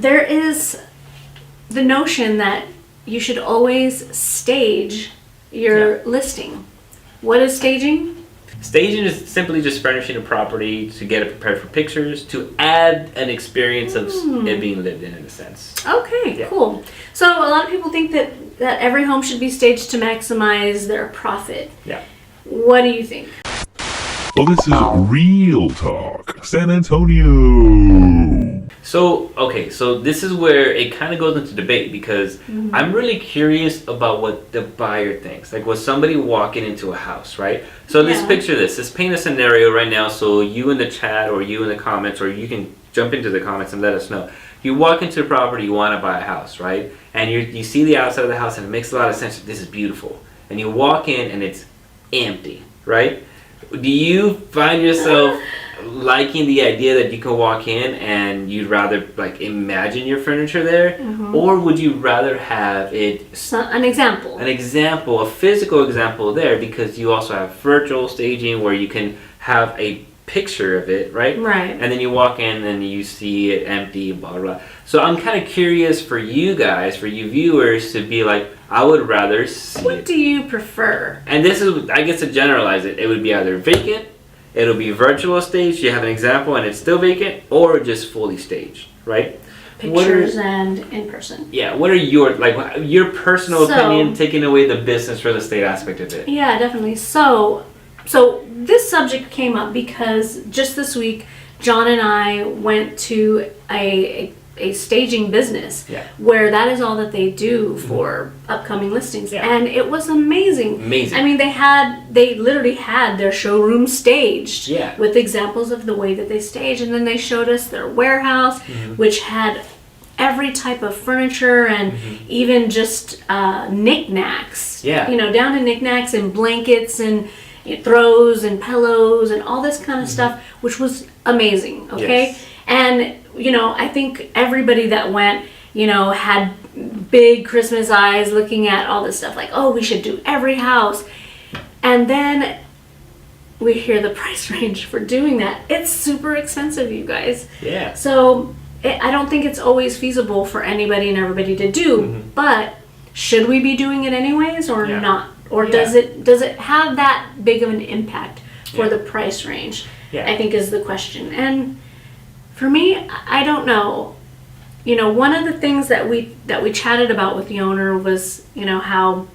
there is the notion that you should always stage your listing. What is staging? Staging is simply just furnishing a property to get it prepared for pictures, to add an experience of it being lived in a sense. Okay, cool. So a lot of people think that every home should be staged to maximize their profit. Yeah. What do you think? Well, this is Real Talk, San Antonio. So this is where it kind of goes into debate, because I'm really curious about what the buyer thinks. Like, was somebody walking into a house, right? So let's picture this. Let's paint a scenario right now, so you in the chat or you in the comments, or you can jump into the comments and let us know. You walk into a property, you want to buy a house, right? And you see the outside of the house and it makes a lot of sense. This is beautiful. And you walk in and it's empty, right? Do you find yourself liking the idea that you can walk in and you'd rather like imagine your furniture there, or would you rather have it an example, a physical example there, because you also have virtual staging where you can have a picture of it, right? And then you walk in and you see it empty, blah blah. So I'm kind of curious for you guys, for you viewers, to be like, I would rather see What do you prefer? And this is, I guess, to generalize it, it would be either vacant, it'll be virtual staged, you have an example and it's still vacant, or just fully staged, right? Pictures and in person. Yeah, what are your personal opinion, taking away the business real estate aspect of it? Yeah, definitely. So this subject came up because just this week, John and I went to a staging business where that is all that they do for upcoming listings, and it was amazing. I mean, they literally had their showroom staged with examples of the way that they stage, and then they showed us their warehouse, which had every type of furniture and even just knickknacks. Down to knickknacks and blankets and throws and pillows and all this kind of stuff, which was amazing. And I think everybody that went, had big Christmas eyes looking at all this stuff, like, oh, we should do every house. And then we hear the price range for doing that. It's super expensive, you guys. So I don't think it's always feasible for anybody and everybody to do, but should we be doing it anyways or not? Or does it have that big of an impact for the price range? I think is the question. And for me, I don't know. One of the things that we chatted about with the owner was, how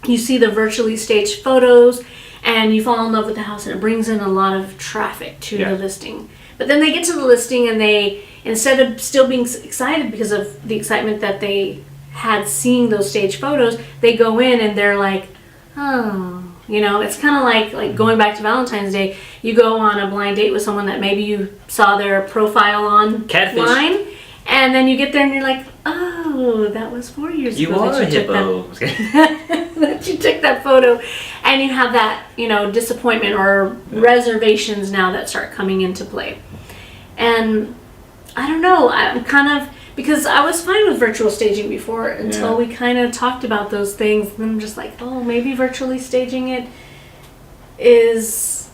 you see the virtually staged photos and you fall in love with the house and it brings in a lot of traffic to the listing. But then they get to the listing and they, instead of still being excited because of the excitement that they had seeing those staged photos, they go in and they're like, oh, it's kind of like going back to Valentine's Day. You go on a blind date with someone that maybe you saw their profile on line, and then you get there and you're like, oh, that was 4 years ago. You are a hippo. That you took that photo, and you have that, disappointment or reservations now that start coming into play. And I don't know, I'm kind of, because I was fine with virtual staging before until we kind of talked about those things. And I'm just like, oh, maybe virtually staging it is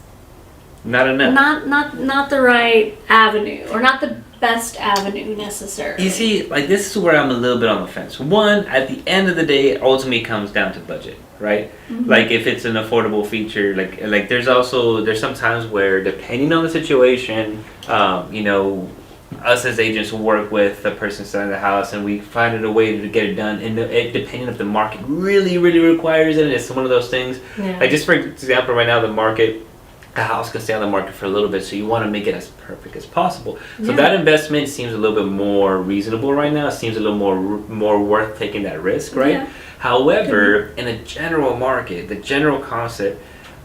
not enough. Not the right avenue, or not the best avenue necessarily. You see, this is where I'm a little bit on the fence. One, at the end of the day, it ultimately comes down to budget, right? Like if it's an affordable feature, like there's some times where, depending on the situation, us as agents work with the person selling the house, and we find a way to get it done. And depending if the market really, really requires it, and it's one of those things. Like just for example, right now a house can stay on the market for a little bit, so you want to make it as perfect as possible. So that investment seems a little bit more reasonable right now. It seems a little more worth taking that risk, right? However, in a general market, the general concept,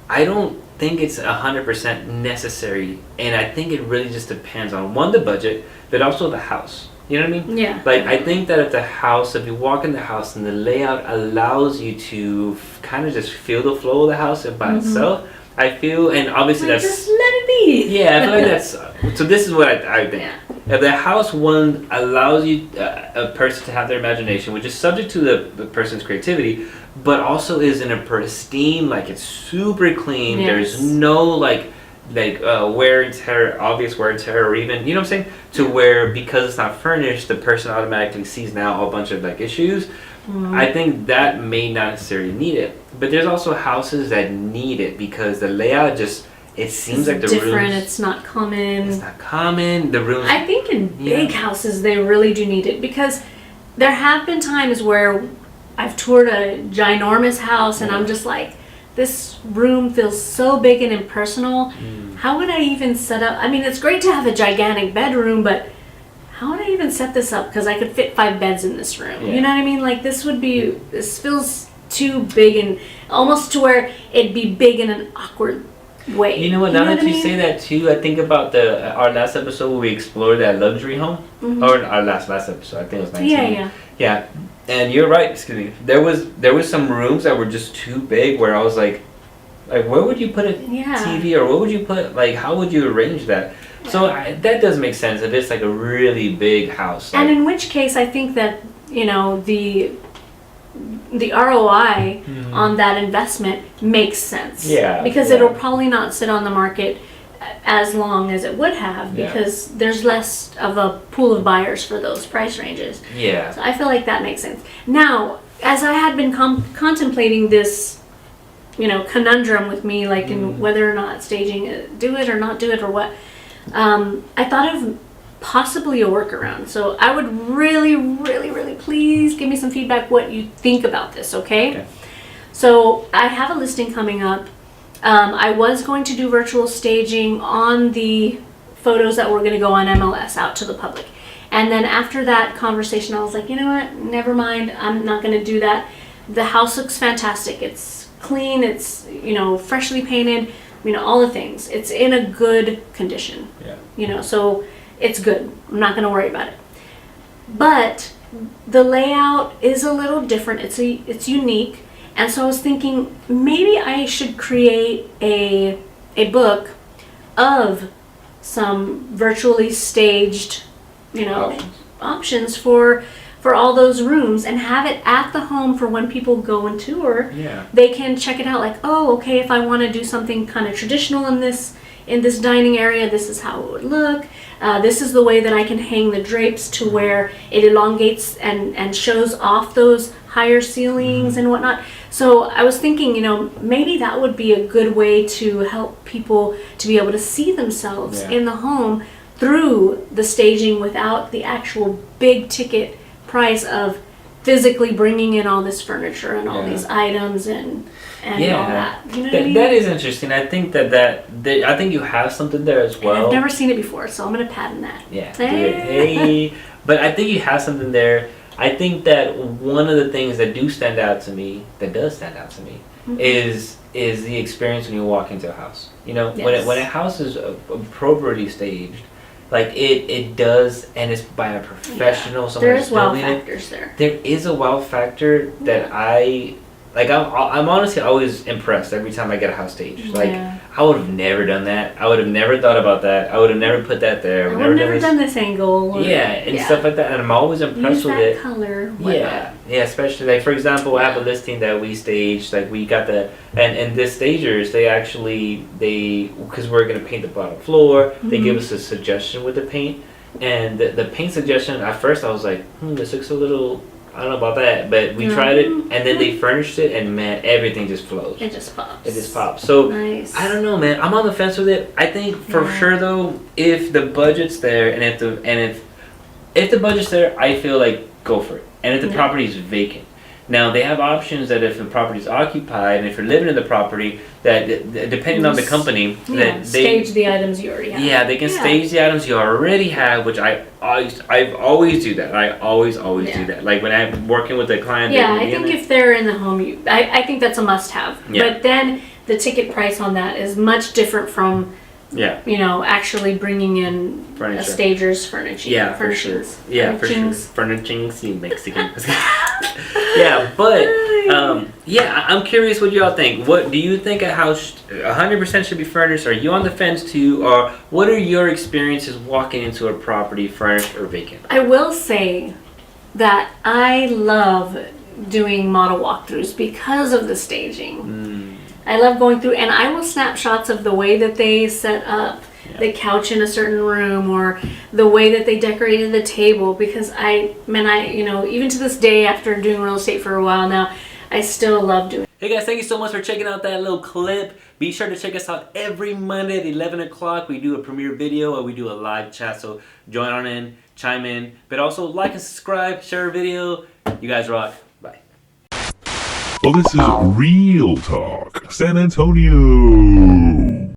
I don't think it's 100% necessary, and I think it really just depends on, one, the budget, but also the house. You know what I mean? I think that if you walk in the house and the layout allows you to kind of just feel the flow of the house by itself, I feel, and obviously that's just let it be. I feel like that's so. This is what I think. If the house, one, allows you a person to have their imagination, which is subject to the person's creativity, but also is in a pristine, it's super clean. There's no wear and tear, obvious wear and tear, or even, you know what I'm saying, to where because it's not furnished, the person automatically sees now a bunch of like issues. I think that may not necessarily need it, but there's also houses that need it because the layout just, it seems like the different. rooms, It's not common. it's not common. The rooms. I think in big houses they really do need it, because there have been times where I've toured a ginormous house and I'm just like, this room feels so big and impersonal. How would I even set up? I mean, it's great to have a gigantic bedroom, but how would I even set this up? Because I could fit 5 beds in this room. You know what I mean? Like, this feels too big, and almost to where it'd be big in an awkward way. You know what? Now that you say that too, I think about our last episode where we explored that luxury home, or our last episode. I think it was 19. Yeah. And you're right. Excuse me. There was some rooms that were just too big where I was like where would you put a TV, or what would you put, like, how would you arrange that? So that does make sense if it's like a really big house. Like, and in which case, I think that, you know, the ROI on that investment makes sense. Yeah. Because it'll probably not sit on the market as long as it would have, because there's less of a pool of buyers for those price ranges. Yeah. So I feel like that makes sense. Now, as I had been contemplating this, you know, conundrum with me, like in whether or not staging do it or not do it or what, I thought of possibly a workaround. So I would really, really, really please give me some feedback what you think about this, okay? So I have a listing coming up. I was going to do virtual staging on the photos that were going to go on MLS out to the public. And then after that conversation, I was like, you know what? Never mind. I'm not going to do that. The house looks fantastic. It's clean. It's, you know, freshly painted. You know, all the things. It's in a good condition. Yeah. You know, so it's good. I'm not going to worry about it. But the layout is a little different. It's unique. And so I was thinking maybe I should create a book of some virtually staged, you know, options for all those rooms, and have it at the home for when people go and tour. Yeah. They can check it out, like, oh, okay, if I want to do something kind of traditional in this dining area, this is how it would look. This is the way that I can hang the drapes to where it elongates and shows off those higher ceilings and whatnot. So I was thinking, you know, maybe that would be a good way to help people to be able to see themselves in the home through the staging without the actual big ticket price of physically bringing in all this furniture and all these items and all that. You know what I mean? That is interesting. I think I think you have something there as well. And I've never seen it before, so I'm going to patent that. Yeah. Hey. But I think you have something there. I think that one of the things that does stand out to me, is the experience when you walk into a house. You know, when a house is appropriately staged, like it does, and it's by a professional. There is wow factors there. There is a wow factor that I'm honestly always impressed every time I get a house staged. Like, I would have never done that. I would have never thought about that. I would have never put that there. I would have never done this angle. And stuff like that. And I'm always impressed with it. Color. Yeah, especially, like, for example, I have a listing that we staged. Like, we got and the stagers, because we're going to paint the bottom floor, they give us a suggestion with the paint. And the paint suggestion, at first I was like, this looks a little, I don't know about that, but we tried it, and then they furnished it, and man, everything just flows. It just pops. So I don't know, man. I'm on the fence with it. I think for sure though, if the budget's there, and if the budget's there, I feel like go for it. And if the property is vacant. Now, they have options that if the property is occupied, and if you're living in the property, that depending on the company, that they stage the items you already have. Yeah, they can stage the items you already have, which I always do that. I always do that. Like when I'm working with a client. Yeah, I think if they're in the home, I think that's a must-have. Yeah. But then the ticket price on that is much different from. Yeah. You know, actually bringing in a stager's furniture. Yeah, for sure. Yeah, for sure. Furnishings, you Mexican. Yeah, but I'm curious what y'all think. What do you think a house 100% should be furnished? Are you on the fence too, or what are your experiences walking into a property furnished or vacant? I will say that I love doing model walkthroughs because of the staging. I love going through, and I will snap shots of the way that they set up the couch in a certain room, or the way that they decorated the table, because even to this day, after doing real estate for a while now, I still love doing it. Hey guys, thank you so much for checking out that little clip. Be sure to check us out every Monday at 11 o'clock. We do a premiere video or we do a live chat, so join on in, chime in, but also like and subscribe, share a video. You guys rock. Bye. Well, this is Real Talk San Antonio.